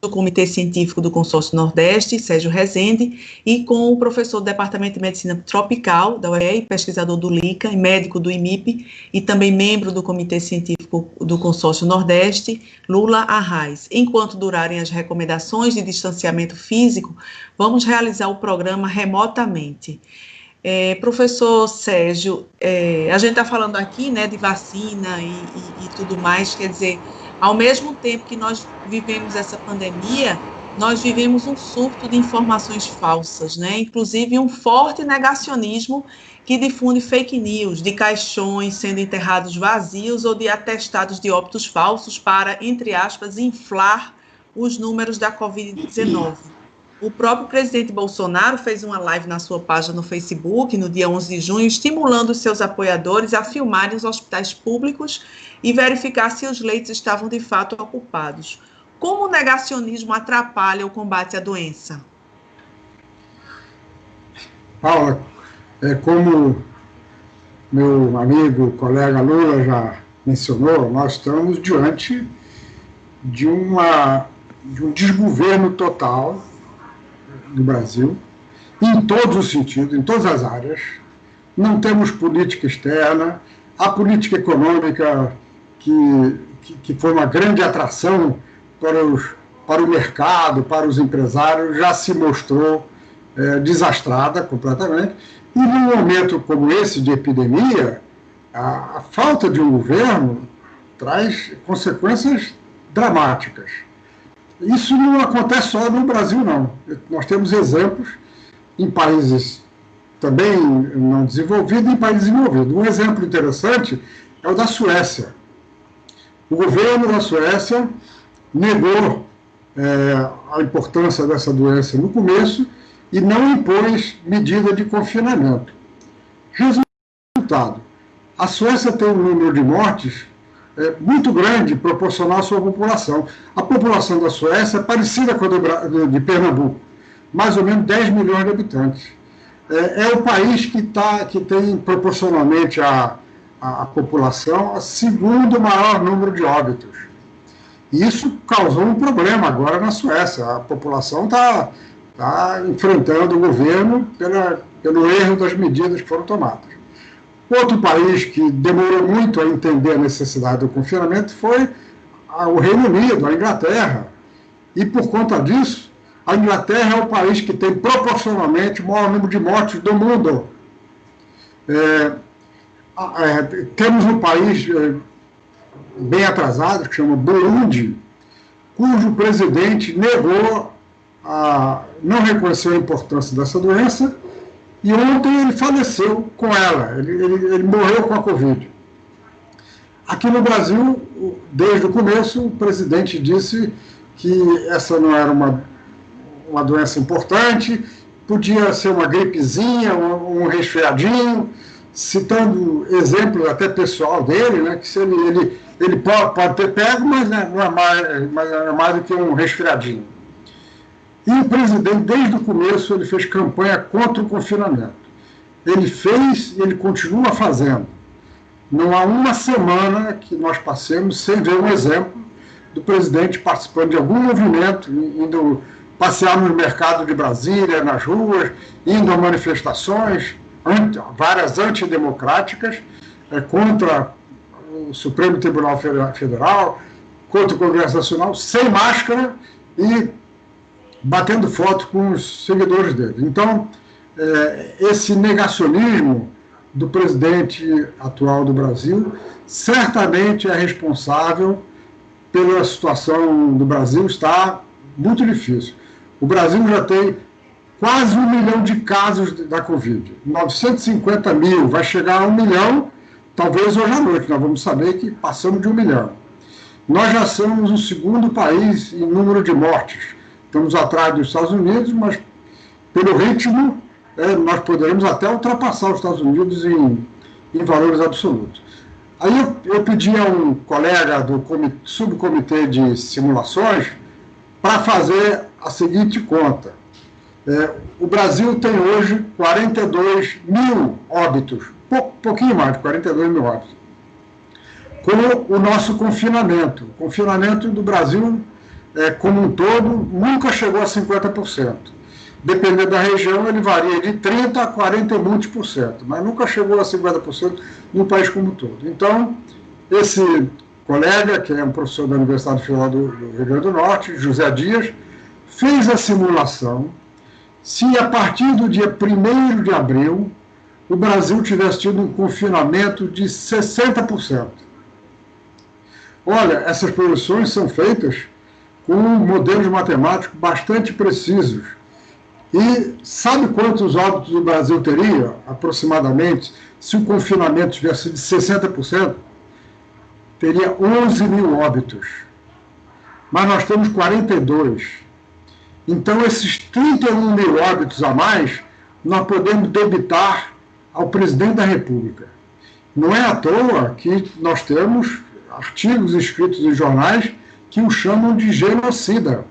Speaker 1: do Comitê Científico do Consórcio Nordeste, Sérgio Rezende, e com o professor do Departamento de Medicina Tropical, da UFRJ, pesquisador do LICA e médico do IMIP, e também membro do Comitê Científico do Consórcio Nordeste, Lula Arraes. Enquanto durarem as recomendações de distanciamento físico, vamos realizar o programa remotamente. Professor Sérgio, a gente está falando aqui, né, de vacina e tudo mais, quer dizer, ao mesmo tempo que nós vivemos essa pandemia, nós vivemos um surto de informações falsas, né? Inclusive um forte negacionismo que difunde fake news, de caixões sendo enterrados vazios ou de atestados de óbitos falsos para, entre aspas, inflar os números da Covid-19. O próprio presidente Bolsonaro fez uma live na sua página no Facebook, no dia 11 de junho, estimulando os seus apoiadores a filmarem os hospitais públicos e verificar se os leitos estavam de fato ocupados. Como o negacionismo atrapalha o combate à doença?
Speaker 2: Paula, como meu amigo, colega Lula já mencionou, nós estamos diante de um desgoverno total do Brasil, em todos os sentidos, em todas as áreas. Não temos política externa, a política econômica, que foi uma grande atração para o mercado, para os empresários, já se mostrou desastrada completamente. E num momento como esse de epidemia, a falta de um governo traz consequências dramáticas. Isso não acontece só no Brasil, não. Nós temos exemplos em países também não desenvolvidos e em países desenvolvidos. Um exemplo interessante é o da Suécia. O governo da Suécia negou a importância dessa doença no começo e não impôs medida de confinamento. Resultado, a Suécia tem um número de mortes muito grande, proporcional à sua população. A população da Suécia é parecida com a de Pernambuco, mais ou menos 10 milhões de habitantes. É o país que tem, proporcionalmente à população, o segundo maior número de óbitos. E isso causou um problema agora na Suécia. A população está enfrentando o governo pelo erro das medidas que foram tomadas. Outro país que demorou muito a entender a necessidade do confinamento foi o Reino Unido, a Inglaterra. E, por conta disso, a Inglaterra é o país que tem proporcionalmente o maior número de mortes do mundo. Temos um país bem atrasado, que chama Burundi, cujo presidente não reconheceu a importância dessa doença, e ontem ele faleceu com ela, ele morreu com a Covid. Aqui no Brasil, desde o começo, o presidente disse que essa não era uma doença importante, podia ser uma gripezinha, um resfriadinho, citando exemplo até pessoal dele, né, que se ele pode ter pego, mas não é mais do que um resfriadinho. E o presidente, desde o começo, ele fez campanha contra o confinamento. Ele fez e ele continua fazendo. Não há uma semana que nós passemos sem ver um exemplo do presidente participando de algum movimento, indo passear no mercado de Brasília, nas ruas, indo a manifestações, várias antidemocráticas, contra o Supremo Tribunal Federal, contra o Congresso Nacional, sem máscara e batendo foto com os seguidores dele. Então, esse negacionismo do presidente atual do Brasil certamente é responsável pela situação do Brasil estar muito difícil. O Brasil já tem quase 1 milhão de casos da Covid, 950 mil, vai chegar a 1 milhão, talvez hoje à noite, nós vamos saber que passamos de 1 milhão. Nós já somos o segundo país em número de mortes. Estamos atrás dos Estados Unidos, mas pelo ritmo nós poderemos até ultrapassar os Estados Unidos em valores absolutos. Aí eu pedi a um colega do subcomitê de simulações para fazer a seguinte conta. O Brasil tem hoje 42 mil óbitos, pouquinho mais de 42 mil óbitos, com o nosso confinamento. O confinamento do Brasil, como um todo, nunca chegou a 50%. Dependendo da região, ele varia de 30% a 40% e muitos por cento, mas nunca chegou a 50% no país como um todo. Então, esse colega, que é um professor da Universidade Federal do Rio Grande do Norte, José Dias, fez a simulação se a partir do dia 1º de abril o Brasil tivesse tido um confinamento de 60%. Olha, essas projeções são feitas com modelos matemáticos bastante precisos. E sabe quantos óbitos o Brasil teria, aproximadamente, se o confinamento tivesse de 60%? Teria 11 mil óbitos. mas nós temos 42. Então, esses 31 mil óbitos a mais, nós podemos debitar ao presidente da República. Não é à toa que nós temos artigos escritos em jornais que o chamam de genocida.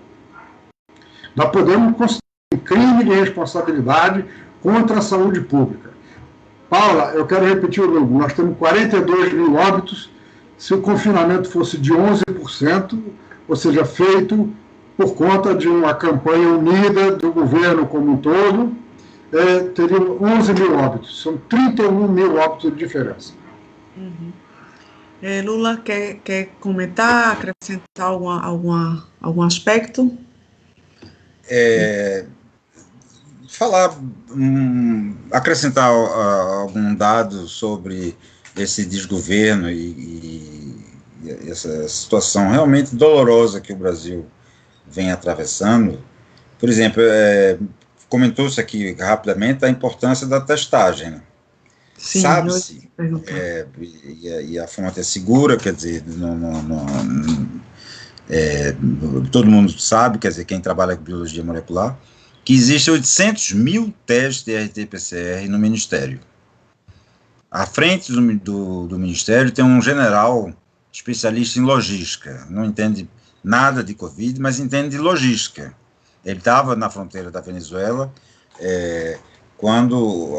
Speaker 2: Nós podemos considerar um crime de responsabilidade contra a saúde pública. Paula, eu quero repetir o número. Nós temos 42 mil óbitos. Se o confinamento fosse de 11%, ou seja, feito por conta de uma campanha unida do governo como um todo, teriam 11 mil óbitos. São 31 mil óbitos de diferença.
Speaker 1: Uhum. Lula, quer comentar, acrescentar algum aspecto?
Speaker 3: Acrescentar algum dado sobre esse desgoverno e essa situação realmente dolorosa que o Brasil vem atravessando. Por exemplo, comentou-se aqui rapidamente a importância da testagem, né? Sabe-se, e a fonte é segura, quer dizer, todo mundo sabe, quer dizer, quem trabalha com biologia molecular, que existem 800 mil testes de RT-PCR no Ministério. À frente do Ministério tem um general especialista em logística, não entende nada de Covid, mas entende de logística. Ele estava na fronteira da Venezuela, quando,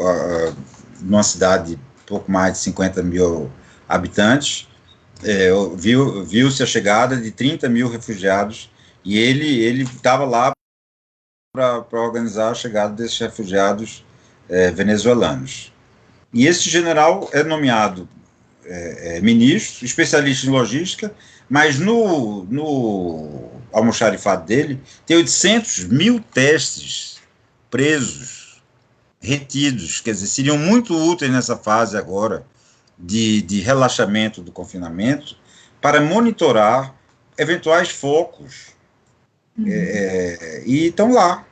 Speaker 3: numa cidade de pouco mais de 50 mil habitantes, viu-se a chegada de 30 mil refugiados, e ele estava lá para organizar a chegada desses refugiados venezuelanos. E esse general é nomeado ministro, especialista em logística, mas no almoxarifado dele tem 800 mil testes presos, retidos, quer dizer, seriam muito úteis nessa fase agora de relaxamento do confinamento para monitorar eventuais focos. E estão lá.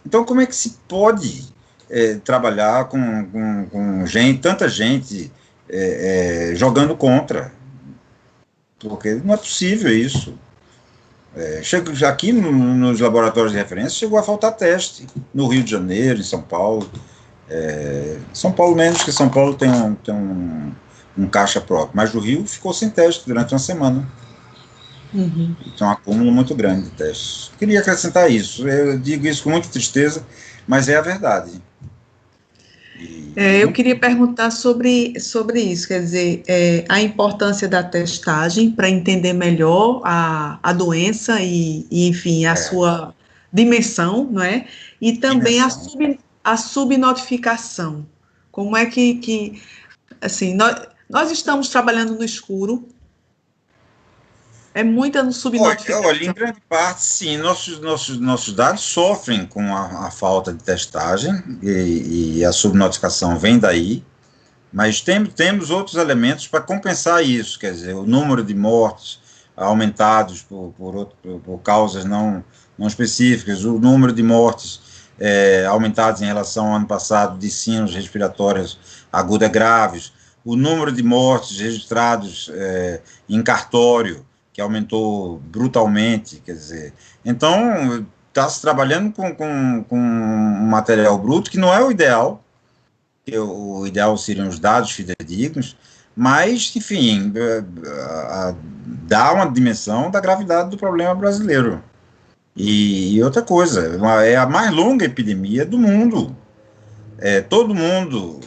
Speaker 3: Então, como é que se pode trabalhar com tanta gente jogando contra? Porque não é possível isso. Aqui nos laboratórios de referência chegou a faltar teste, no Rio de Janeiro, em São Paulo. São Paulo menos, que São Paulo tem um caixa próprio, mas o Rio ficou sem teste durante uma semana.
Speaker 1: Uhum.
Speaker 3: Então, um acúmulo muito grande de testes. Queria acrescentar isso. Eu digo isso com muita tristeza, mas é a verdade.
Speaker 1: Eu queria perguntar sobre isso, quer dizer, a importância da testagem para entender melhor a doença e enfim, a sua dimensão, não é? E também a subnotificação. Como é que assim, nós estamos trabalhando no escuro. É muita subnotificação.
Speaker 3: Olha, em grande parte, sim. Nossos dados sofrem com a falta de testagem e a subnotificação vem daí, mas temos outros elementos para compensar isso, quer dizer, o número de mortes aumentados por causas não específicas, o número de mortes aumentados em relação ao ano passado de síndromes respiratórias agudas graves, o número de mortes registrados em cartório, que aumentou brutalmente, quer dizer, então está se trabalhando com um material bruto que não é o ideal, que o ideal seriam os dados fidedignos, mas, enfim, dá uma dimensão da gravidade do problema brasileiro. E outra coisa, é a mais longa epidemia do mundo. Todo mundo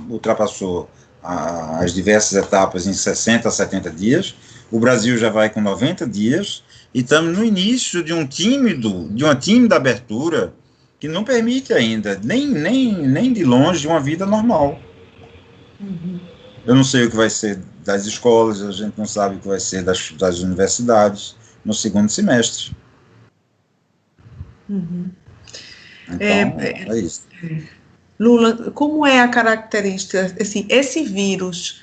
Speaker 3: ultrapassou as diversas etapas em 60 a 70 dias, o Brasil já vai com 90 dias, e estamos no início de uma tímida abertura que não permite ainda, nem de longe, uma vida normal.
Speaker 1: Uhum.
Speaker 3: Eu não sei o que vai ser das escolas, a gente não sabe o que vai ser das universidades no segundo semestre.
Speaker 1: Uhum.
Speaker 3: Então, é isso.
Speaker 1: Lula, como é a característica, assim, esse vírus,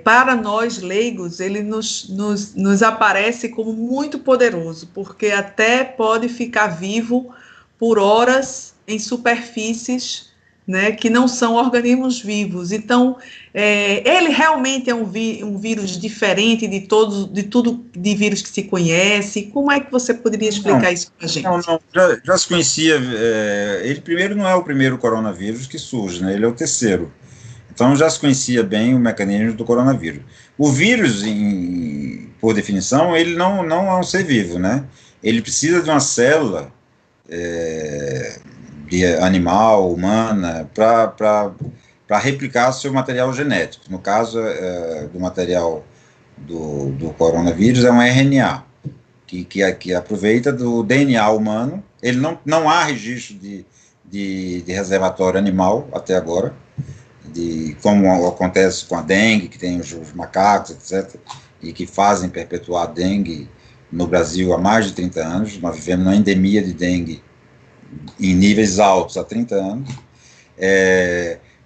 Speaker 1: para nós leigos, ele nos aparece como muito poderoso, porque até pode ficar vivo por horas em superfícies né, que não são organismos vivos. Então, ele realmente é um vírus diferente de tudo de vírus que se conhece. Como é que você poderia explicar isso para a gente?
Speaker 3: Não. Já se conhecia. Ele primeiro não é o primeiro coronavírus que surge, né? Ele é o terceiro. Então já se conhecia bem o mecanismo do coronavírus. O vírus, por definição, ele não é um ser vivo, né? Ele precisa de uma célula de animal, humana, para replicar seu material genético. No caso do material do coronavírus, é um RNA, que aproveita do DNA humano. Ele não há registro de reservatório animal até agora, como acontece com a dengue, que tem os macacos, etc., e que fazem perpetuar a dengue no Brasil há mais de 30 anos. Nós vivemos uma endemia de dengue em níveis altos há 30 anos.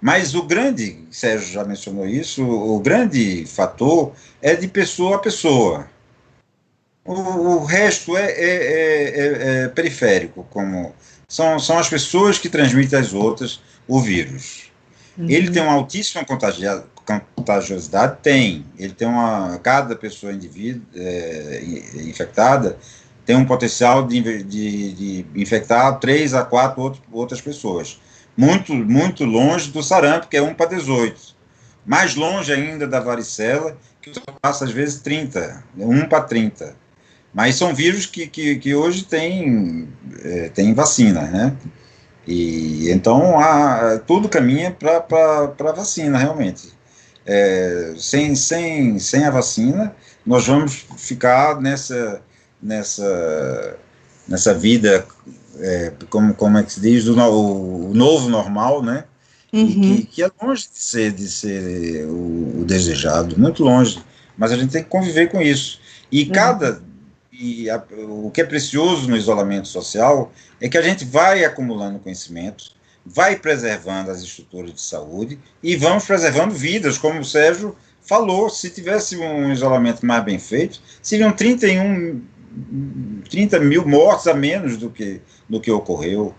Speaker 3: Mas o grande, Sérgio já mencionou isso, o grande fator é de pessoa a pessoa. O resto é periférico, como são as pessoas que transmitem às outras o vírus. Ele tem uma altíssima contagiosidade? Tem. Cada pessoa infectada tem um potencial de infectar 3 a 4 outras pessoas. Muito, muito longe do sarampo, que é 1 para 18. Mais longe ainda da varicela, que passa às vezes 30, 1 para 30. Mas são vírus que hoje tem vacina, né? E então tudo caminha para a vacina, realmente. Sem a vacina, nós vamos ficar nessa vida, como é que se diz, o novo normal, né? E que é longe de ser o desejado, muito longe. Mas a gente tem que conviver com isso. O que é precioso no isolamento social é que a gente vai acumulando conhecimento, vai preservando as estruturas de saúde e vamos preservando vidas, como o Sérgio falou. Se tivesse um isolamento mais bem feito, seriam 30 mil mortes a menos do que ocorreu.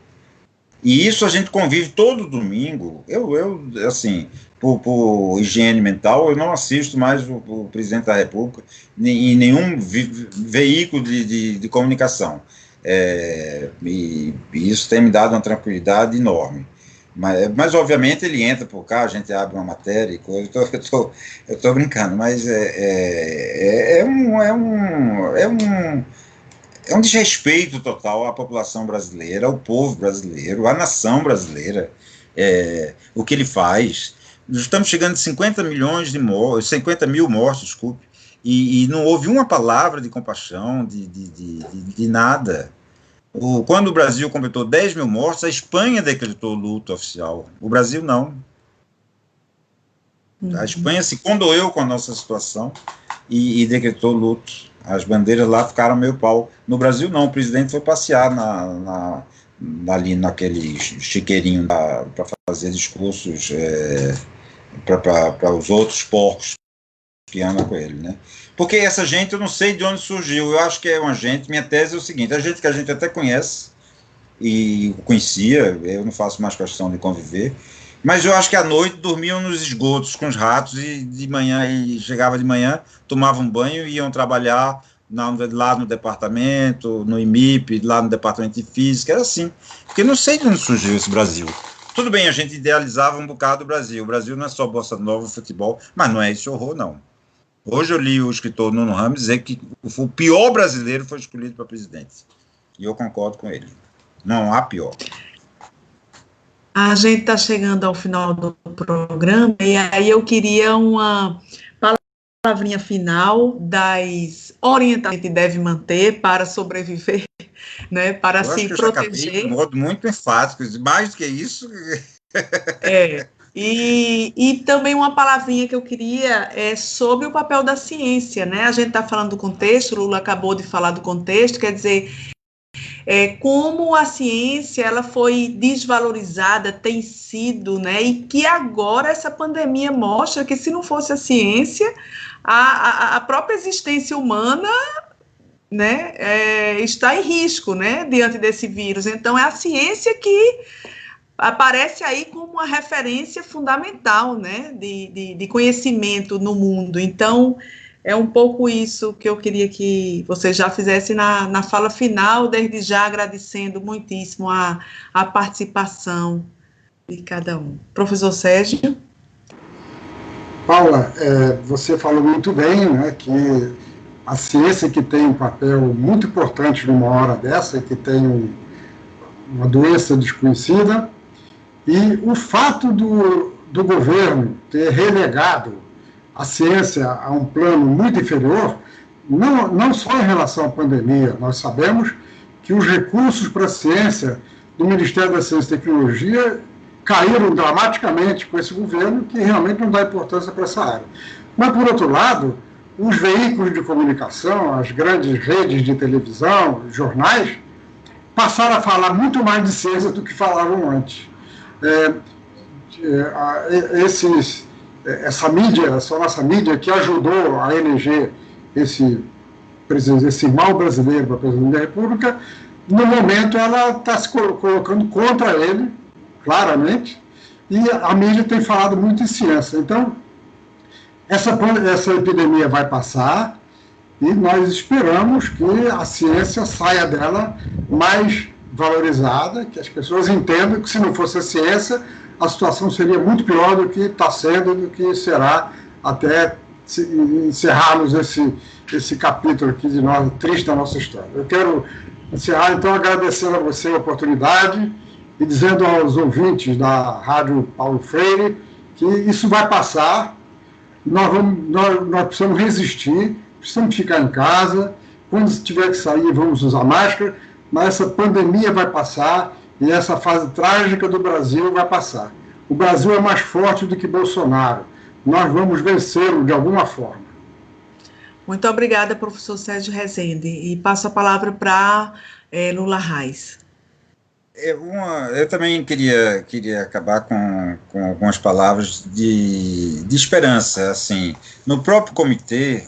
Speaker 3: E isso a gente convive todo domingo. Assim, por higiene mental, eu não assisto mais o presidente da República em nenhum veículo de comunicação. E isso tem me dado uma tranquilidade enorme. Mas obviamente, ele entra por cá, a gente abre uma matéria e coisa. Eu estou brincando, mas é um desrespeito total à população brasileira, ao povo brasileiro, à nação brasileira, o que ele faz. Estamos chegando a 50 mil mortes, desculpe, e não houve uma palavra de compaixão, de nada. Quando o Brasil completou 10 mil mortes, a Espanha decretou luto oficial. O Brasil não. A Espanha se condoeu com a nossa situação e decretou luto. As bandeiras lá ficaram meio pau. No Brasil, não. O presidente foi passear ali naquele chiqueirinho para fazer discursos para os outros porcos que andam com ele, né? Porque essa gente, eu não sei de onde surgiu. Eu acho que é uma gente. Minha tese é o seguinte: a gente que a gente até conhece e conhecia. Eu não faço mais questão de conviver. Mas eu acho que à noite dormiam nos esgotos com os ratos e chegava de manhã, tomavam banho e iam trabalhar lá no departamento, no IMIP, lá no departamento de física. Era assim. Porque não sei de onde surgiu esse Brasil. Tudo bem, a gente idealizava um bocado o Brasil. O Brasil não é só bossa nova, futebol, mas não é esse horror, não. Hoje eu li o escritor Nuno Ramos dizer que o pior brasileiro foi escolhido para presidente. E eu concordo com ele. Não há pior.
Speaker 1: A gente está chegando ao final do programa e aí eu queria uma palavrinha final das orientações que a gente deve manter para sobreviver, né, para se proteger.
Speaker 3: De modo muito enfático, mais do que isso.
Speaker 1: E também uma palavrinha que eu queria é sobre o papel da ciência, né? A gente está falando do contexto, o Lula acabou de falar do contexto, quer dizer, como a ciência ela foi desvalorizada, tem sido, né? E que agora essa pandemia mostra que se não fosse a ciência, a própria existência humana, né, está em risco, né, diante desse vírus. Então, é a ciência que aparece aí como uma referência fundamental, né, de conhecimento no mundo. Então, é um pouco isso que eu queria que você já fizesse na fala final, desde já agradecendo muitíssimo a participação de cada um. Professor Sérgio?
Speaker 2: Paula, você falou muito bem, né, que a ciência que tem um papel muito importante numa hora dessa, que tem uma doença desconhecida, e o fato do governo ter relegado a ciência a um plano muito inferior, não só em relação à pandemia, nós sabemos que os recursos para a ciência do Ministério da Ciência e Tecnologia caíram dramaticamente com esse governo, que realmente não dá importância para essa área. Mas, por outro lado, os veículos de comunicação, as grandes redes de televisão, jornais, passaram a falar muito mais de ciência do que falavam antes. Essa mídia, essa nossa mídia que ajudou a eleger esse mal brasileiro para presidente da República, no momento ela está se colocando contra ele, claramente, e a mídia tem falado muito em ciência. Então, essa epidemia vai passar e nós esperamos que a ciência saia dela mais valorizada, que as pessoas entendam que se não fosse a ciência, a situação seria muito pior do que está sendo, do que será até encerrarmos esse capítulo aqui triste da nossa história. Eu quero encerrar, então, agradecendo a você a oportunidade e dizendo aos ouvintes da Rádio Paulo Freire que isso vai passar, nós precisamos resistir, precisamos ficar em casa, quando tiver que sair vamos usar máscara, mas essa pandemia vai passar e essa fase trágica do Brasil vai passar. O Brasil é mais forte do que Bolsonaro, nós vamos vencê-lo de alguma forma.
Speaker 1: Muito obrigada, professor Sérgio Rezende, e passo a palavra para Lula Reis.
Speaker 3: Eu também queria acabar com algumas palavras de esperança, assim, no próprio comitê,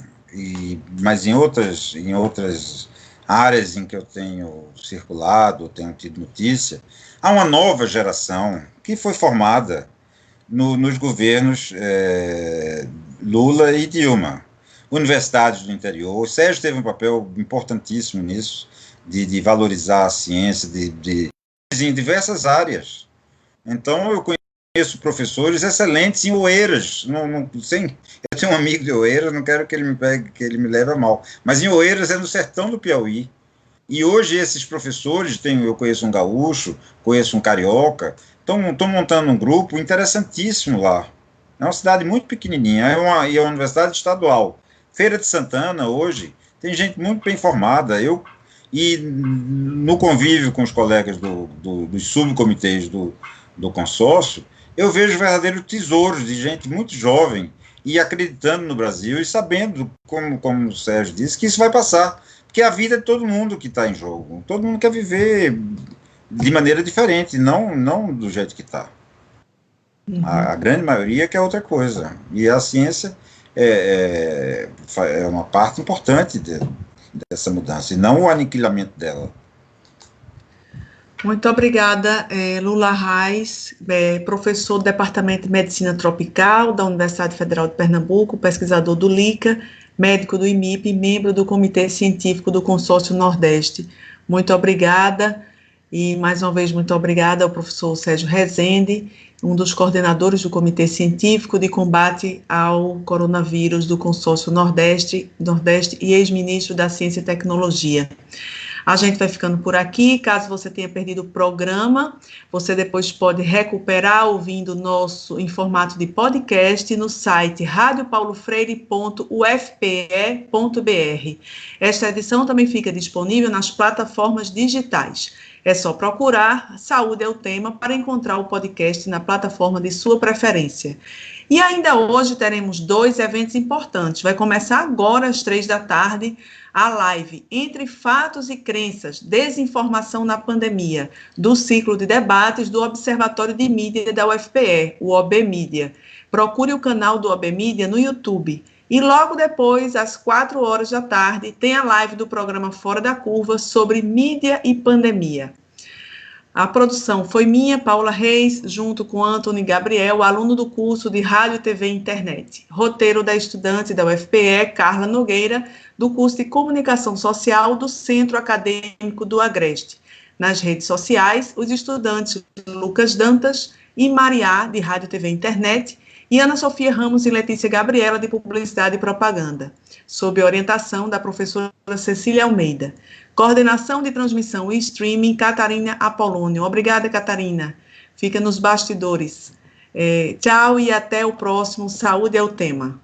Speaker 3: mas em outras áreas em que eu tenho circulado, tenho tido notícia, há uma nova geração que foi formada nos governos Lula e Dilma. Universidades do interior, o Sérgio teve um papel importantíssimo nisso, de valorizar a ciência, em diversas áreas. Então, eu conheço professores excelentes em Oeiras. Eu tenho um amigo de Oeiras, não quero que ele me pegue, que ele me leve a mal. Mas em Oeiras é no sertão do Piauí. E hoje esses professores, eu conheço um gaúcho, conheço um carioca, estão montando um grupo interessantíssimo lá. É uma cidade muito pequenininha, e é uma universidade estadual. Feira de Santana, hoje, tem gente muito bem formada. E no convívio com os colegas dos subcomitês do consórcio, eu vejo verdadeiros tesouros de gente muito jovem e acreditando no Brasil e sabendo, como o Sérgio disse, que isso vai passar, porque é a vida de todo mundo que está em jogo. Todo mundo quer viver de maneira diferente, não do jeito que está. Uhum. A grande maioria quer outra coisa. E a ciência é uma parte importante dessa mudança, e não o aniquilamento dela.
Speaker 1: Muito obrigada, Lula Reis, professor do Departamento de Medicina Tropical da Universidade Federal de Pernambuco, pesquisador do LICA, médico do IMIP, membro do Comitê Científico do Consórcio Nordeste. Muito obrigada, e mais uma vez muito obrigada ao professor Sérgio Rezende, um dos coordenadores do Comitê Científico de Combate ao Coronavírus do Consórcio Nordeste e ex-ministro da Ciência e Tecnologia. A gente vai ficando por aqui. Caso você tenha perdido o programa, você depois pode recuperar ouvindo nosso em formato de podcast no site radiopaulofreire.ufpe.br. Esta edição também fica disponível nas plataformas digitais. É só procurar Saúde é o Tema para encontrar o podcast na plataforma de sua preferência. E ainda hoje teremos 2 eventos importantes. Vai começar agora às 15h a live Entre Fatos e Crenças, Desinformação na Pandemia, do ciclo de debates do Observatório de Mídia da UFPE, o OBMídia. Procure o canal do OBMídia no YouTube. E logo depois, às 16h, tem a live do programa Fora da Curva sobre mídia e pandemia. A produção foi minha, Paula Reis, junto com Antony Gabriel, aluno do curso de Rádio, TV e Internet. Roteiro da estudante da UFPE, Carla Nogueira, do curso de Comunicação Social do Centro Acadêmico do Agreste. Nas redes sociais, os estudantes Lucas Dantas e Mariá, de Rádio, TV e Internet, e Ana Sofia Ramos e Letícia Gabriela, de Publicidade e Propaganda, sob orientação da professora Cecília Almeida. Coordenação de transmissão e streaming, Catarina Apolônio. Obrigada, Catarina. Fica nos bastidores. Tchau e até o próximo. Saúde é o tema.